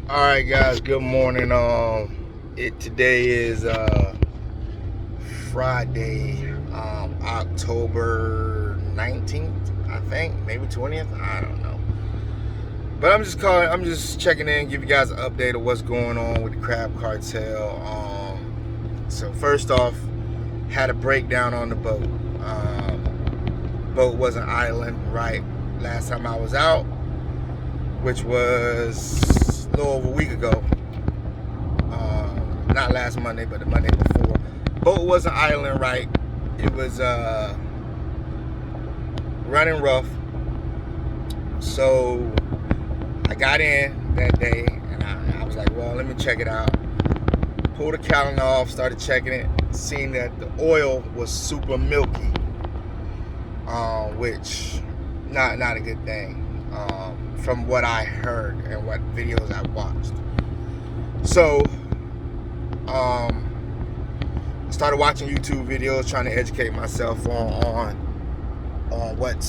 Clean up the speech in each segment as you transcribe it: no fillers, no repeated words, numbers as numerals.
All right, guys. Good morning. Today is Friday, October 19th. I think maybe 20th. I don't know. But I'm just calling. I'm just checking in, give you guys an update of what's going on with the crab cartel. So first off, had a breakdown on the boat. Boat was an island right last time I was out, which was a little over a week ago. Not last Monday, but the Monday before. Boat was an island, right? It was running rough. So I got in that day, and I was like, well, let me check it out. Pulled the calendar off, started checking it, seeing that the oil was super milky, which not a good thing, from what I heard and what videos I watched. So I started watching YouTube videos, trying to educate myself on what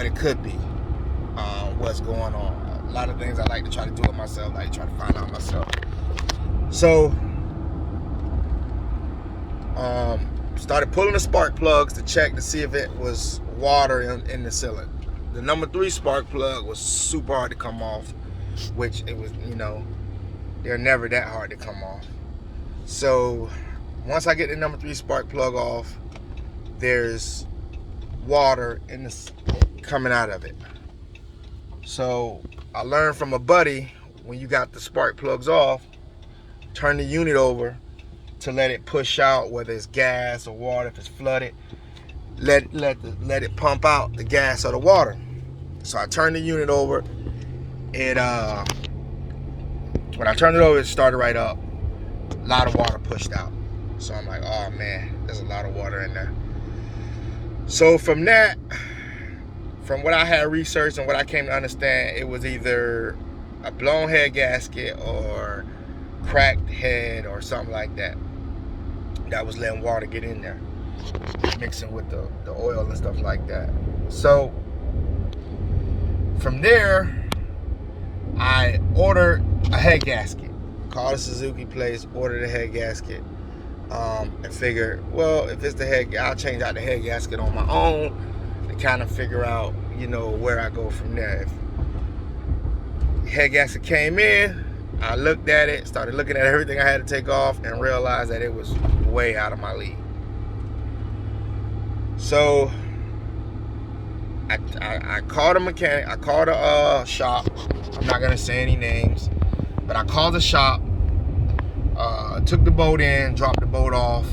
it could be, what's going on. A lot of things I like to try to do it myself, like try to find out myself. So started pulling the spark plugs to check to see if it was water in the cylinder. The number 3 spark plug was super hard to come off, which it was, they're never that hard to come off. So once I get the number 3 spark plug off, there's water coming out of it. So I learned from a buddy, when you got the spark plugs off, turn the unit over to let it push out, whether it's gas or water. If it's flooded, let it pump out the gas or the water. So I turned the unit over. When I turned it over, it started right up. A lot of water pushed out. So I'm like, oh man, there's a lot of water in there. So from what I had researched and what I came to understand, it was either a blown head gasket or cracked head or something like that was letting water get in there, mixing with the oil and stuff like that. So from there, I ordered a head gasket. Called a Suzuki place, ordered a head gasket, and figured, well, if it's the head, I'll change out the head gasket on my own to kind of figure out, where I go from there. If the head gasket came in, I looked at it, started looking at everything I had to take off, and realized that it was way out of my league. So I called a mechanic. I called a shop. I'm not gonna say any names, but I called the shop. Took the boat in, dropped the boat off.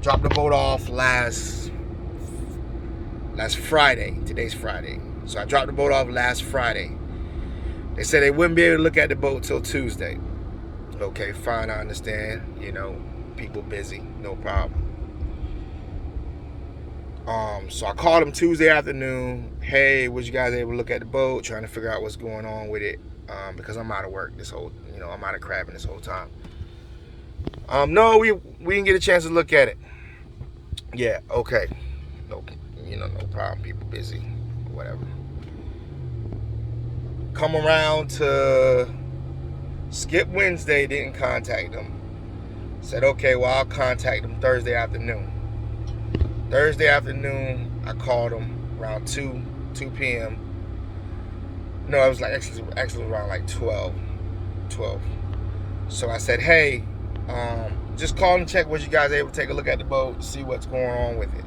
Dropped the boat off last Friday. Today's Friday, so I dropped the boat off last Friday. They said they wouldn't be able to look at the boat till Tuesday. Okay, fine, I understand. People busy, no problem. So I called them Tuesday afternoon. Hey, was you guys able to look at the boat? Trying to figure out what's going on with it, because I'm out of work I'm out of crabbing this whole time. No, we didn't get a chance to look at it. Yeah, okay, no, no problem. People busy, whatever. Come around to Skip Wednesday, didn't contact them. Said, okay, well, I'll contact them Thursday afternoon. Thursday afternoon, I called them around 2 p.m. No, it was actually around like 12. So I said, hey, just call and check, was you guys able to take a look at the boat, see what's going on with it.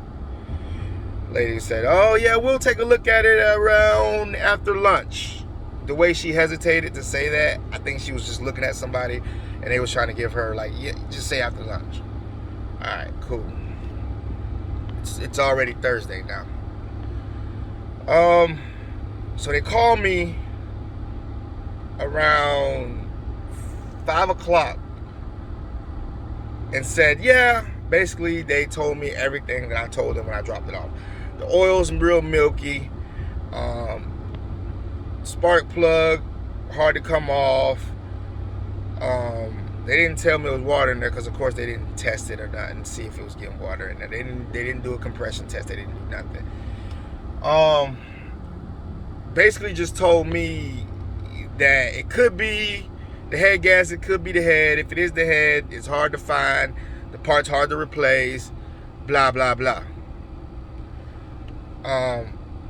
Lady said, oh yeah, we'll take a look at it around after lunch. The way she hesitated to say that, I think she was just looking at somebody and they was trying to give her like, yeah, just say after lunch. All right, cool. It's already Thursday now. So they called me around 5 o'clock and said, yeah, basically they told me everything that I told them when I dropped it off. The oil's real milky. Spark plug, hard to come off. They didn't tell me it was water in there because, of course, they didn't test it or not and see if it was getting water in there. They didn't do a compression test. They didn't do nothing. Basically just told me that it could be the head gasket, could be the head. If it is the head, it's hard to find. The part's hard to replace. Blah, blah, blah.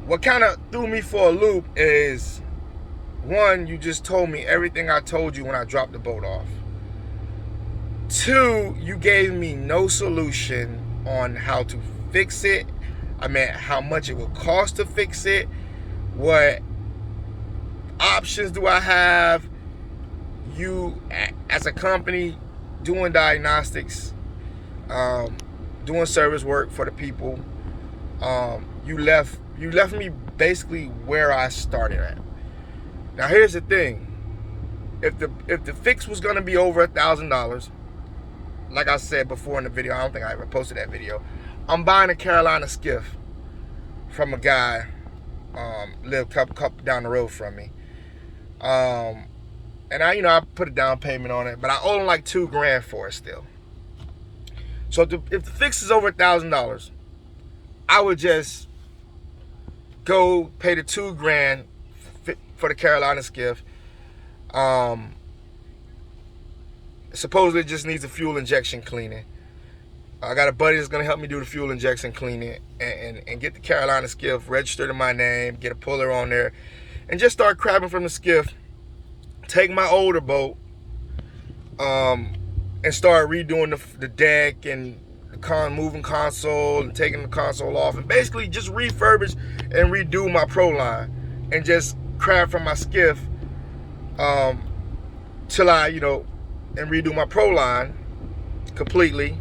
What kind of threw me for a loop is, one, you just told me everything I told you when I dropped the boat off. Two, you gave me no solution on how to fix it. I mean, how much it would cost to fix it. What options do I have? You, as a company, doing diagnostics, doing service work for the people. You left me basically where I started at. Now here's the thing: if the fix was gonna be over $1,000, like I said before in the video, I don't think I ever posted that video. I'm buying a Carolina skiff from a guy lived a couple down the road from me. And I put a down payment on it, but I owe him like $2,000 for it still. So if the fix is over $1,000, I would just go pay the $2,000 for the Carolina skiff. Supposedly it just needs a fuel injection cleaning. I got a buddy that's gonna help me do the fuel injection cleaning and get the Carolina skiff registered in my name, get a puller on there, and just start crabbing from the skiff. Take my older boat, and start redoing the deck and the moving console and taking the console off, and basically just refurbish and redo my Proline and just crab from my skiff till I and redo my Proline completely,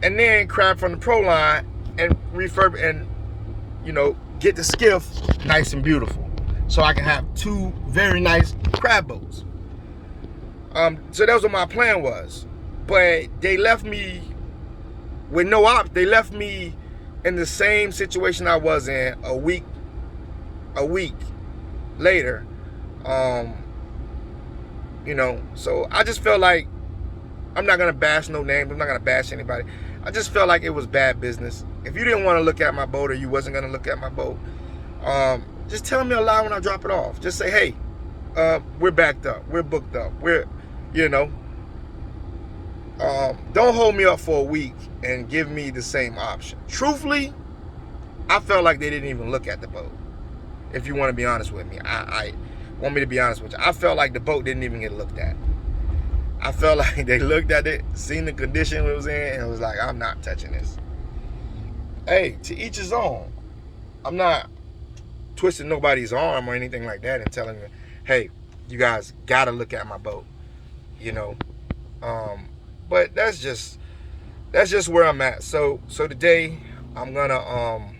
and then crab from the Proline and refurb and get the skiff nice and beautiful, so I can have two very nice crab boats. So that was what my plan was, but they left me with no option. They left me in the same situation I was in a week later. So I just felt like, I'm not gonna bash no names, I'm not gonna bash anybody. I just felt like it was bad business. If you didn't want to look at my boat, or you wasn't gonna look at my boat, just tell me a lie when I drop it off. Just say, hey, we're backed up, we're booked up, don't hold me up for a week and give me the same option. Truthfully, I felt like they didn't even look at the boat. If you want to be honest with me, I want me to be honest with you. I felt like the boat didn't even get looked at. I felt like they looked at it, seen the condition it was in, and was like, I'm not touching this. Hey, to each his own. I'm not twisting nobody's arm or anything like that and telling them, hey, you guys gotta look at my boat. But that's just where I'm at. So today I'm gonna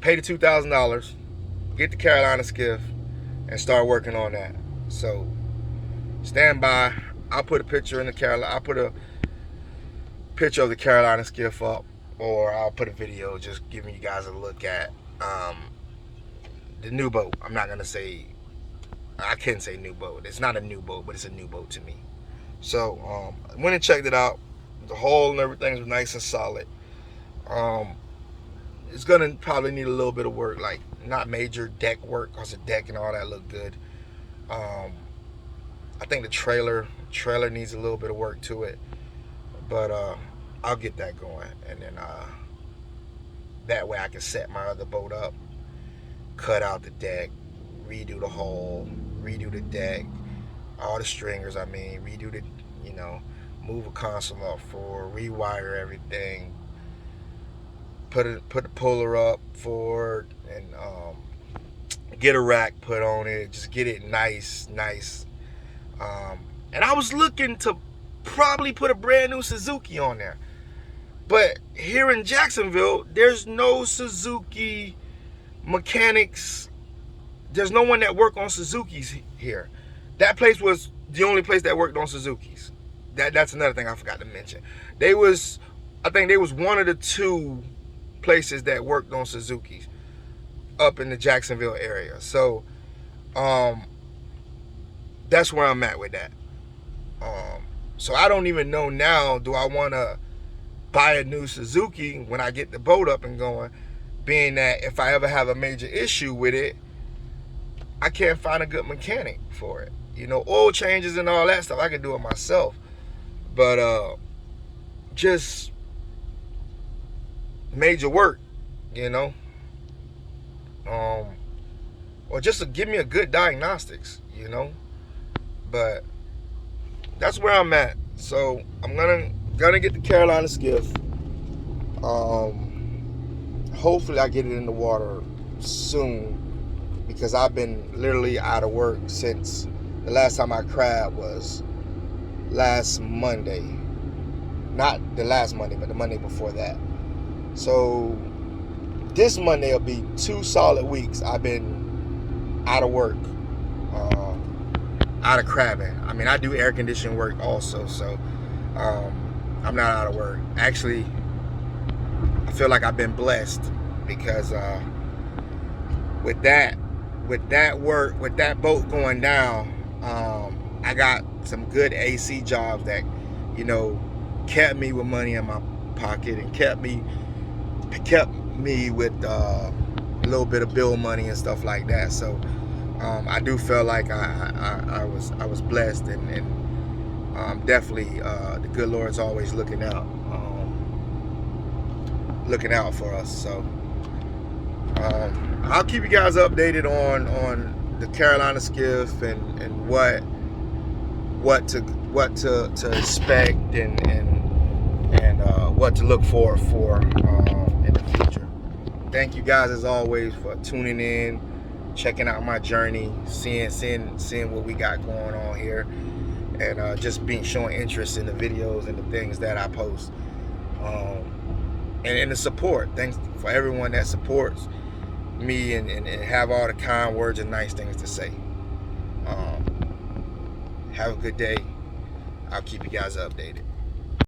pay the $2,000, get the Carolina skiff, and start working on that. So stand by. I'll put a picture of the Carolina skiff up, or I'll put a video just giving you guys a look at the new boat. I'm not gonna say, I can't say new boat. It's not a new boat, but it's a new boat to me. So I went and checked it out. The hull and everything's nice and solid. It's gonna probably need a little bit of work, like not major deck work, because the deck and all that look good. I think the trailer needs a little bit of work to it, but I'll get that going, and then that way I can set my other boat up, cut out the deck, redo the hull, redo the deck, all the stringers, redo the, move a console up for, rewire everything, put the puller up for, and get a rack put on it, just get it nice. And I was looking to probably put a brand new Suzuki on there, but here in Jacksonville, there's no Suzuki mechanics. There's no one that worked on Suzukis here. That place was the only place that worked on Suzukis. That's another thing I forgot to mention. I think they was one of the two places that worked on Suzukis up in the Jacksonville area. So that's where I'm at with that. So I don't even know now, do I want to buy a new Suzuki when I get the boat up and going, being that if I ever have a major issue with it, I can't find a good mechanic for it. You know, oil changes and all that stuff, I can do it myself. But just major work, you know, or just to give me a good diagnostics, you know. But that's where I'm at. So I'm gonna get the Carolina skiff. Hopefully I get it in the water soon, because I've been literally out of work since the last time I crabbed was last Monday. Not the last Monday, but the Monday before that. So this Monday will be 2 solid weeks I've been out of work, out of crabbing. I mean, I do air conditioning work also, so I'm not out of work. Actually, I feel like I've been blessed, because with that work, with that boat going down, I got some good AC jobs that, you know, kept me with money in my pocket and kept me with a little bit of bill money and stuff like that. So I do feel like I was blessed, and definitely the good Lord's always looking out for us. So I'll keep you guys updated on the Carolina skiff and what to expect and what to look for in the future. Thank you guys as always for tuning in, checking out my journey, seeing what we got going on here, and just showing interest in the videos and the things that I post, and the support. Thanks for everyone that supports me and have all the kind words and nice things to say. Have a good day. I'll keep you guys updated.